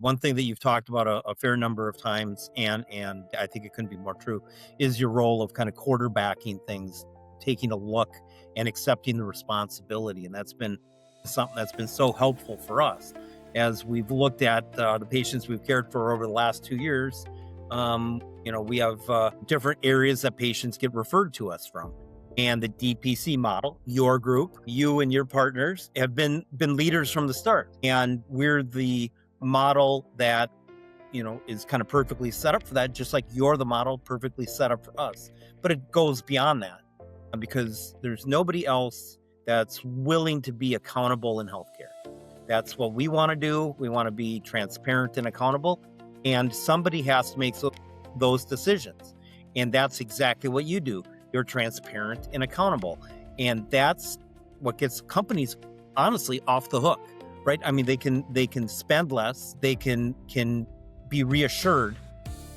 One thing that you've talked about a fair number of times, and I think it couldn't be more true, is your role of kind of quarterbacking things, taking a look and accepting the responsibility. And that's been something that's been so helpful for us as we've looked at the patients we've cared for over the last 2 years. We have different areas that patients get referred to us from. And the DPC model, your group, you and your partners have been leaders from the start. And we're the model that, is kind of perfectly set up for that, just like you're the model perfectly set up for us. But it goes beyond that because there's nobody else that's willing to be accountable in healthcare. That's what we want to do. We want to be transparent and accountable. And somebody has to make those decisions. And that's exactly what you do. You're transparent and accountable. And that's what gets companies, honestly, off the hook, right? I mean, they can spend less. They can be reassured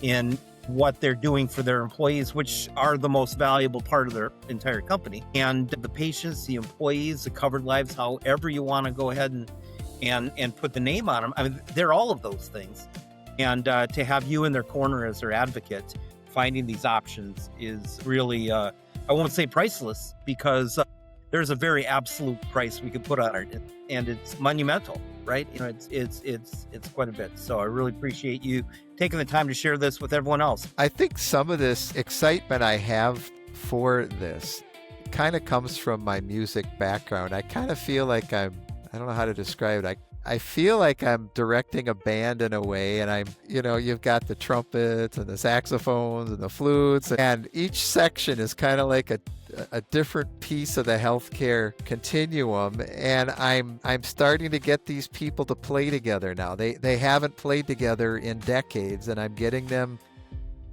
in what they're doing for their employees, which are the most valuable part of their entire company. And the patients, the employees, the covered lives, however you want to go ahead and put the name on them. I mean, they're all of those things. And to have you in their corner as their advocate, finding these options is really, I won't say priceless, because there's a very absolute price we could put on it, and it's monumental, right? It's quite a bit. So I really appreciate you taking the time to share this with everyone else. I think some of this excitement I have for this kind of comes from my music background. I kind of feel like I don't know how to describe it. I feel like I'm directing a band in a way, and you've got the trumpets and the saxophones and the flutes, and each section is kind of like a different piece of the healthcare continuum. And I'm starting to get these people to play together now. They haven't played together in decades, and I'm getting them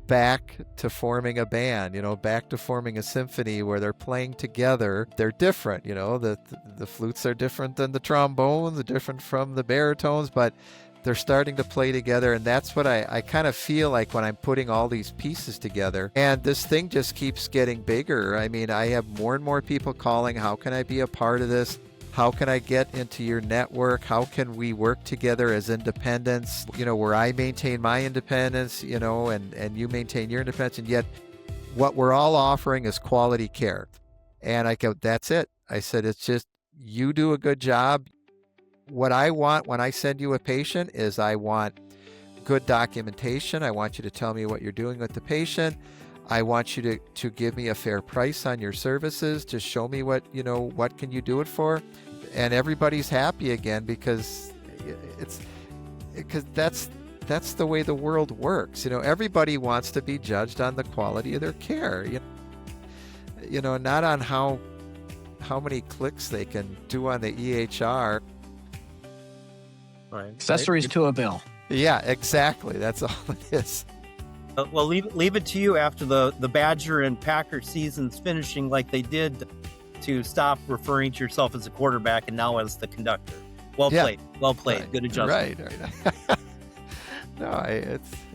back to forming a band, back to forming a symphony where they're playing together. They're different, the flutes are different than the trombones, they're different from the baritones, but they're starting to play together. And that's what I kind of feel like when I'm putting all these pieces together. And this thing just keeps getting bigger. I mean, I have more and more people calling, how can I be a part of this? How can I get into your network? How can we work together as independents, where I maintain my independence, and you maintain your independence. And yet what we're all offering is quality care. And I go, that's it. I said, it's just, you do a good job. What I want when I send you a patient is I want good documentation. I want you to tell me what you're doing with the patient. I want you to give me a fair price on your services, to show me what can you do it for. And everybody's happy again, because that's the way the world works. Everybody wants to be judged on the quality of their care, not on how many clicks they can do on the EHR. Right. Accessories to a bill. Yeah, exactly. That's all it is. Well, leave it to you after the Badger and Packer seasons finishing like they did, to stop referring to yourself as a quarterback and now as the conductor. Well played. Well played. Right. Good adjustment. Right. No,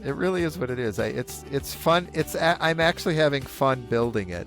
it really is what it is. It's fun. I'm actually having fun building it.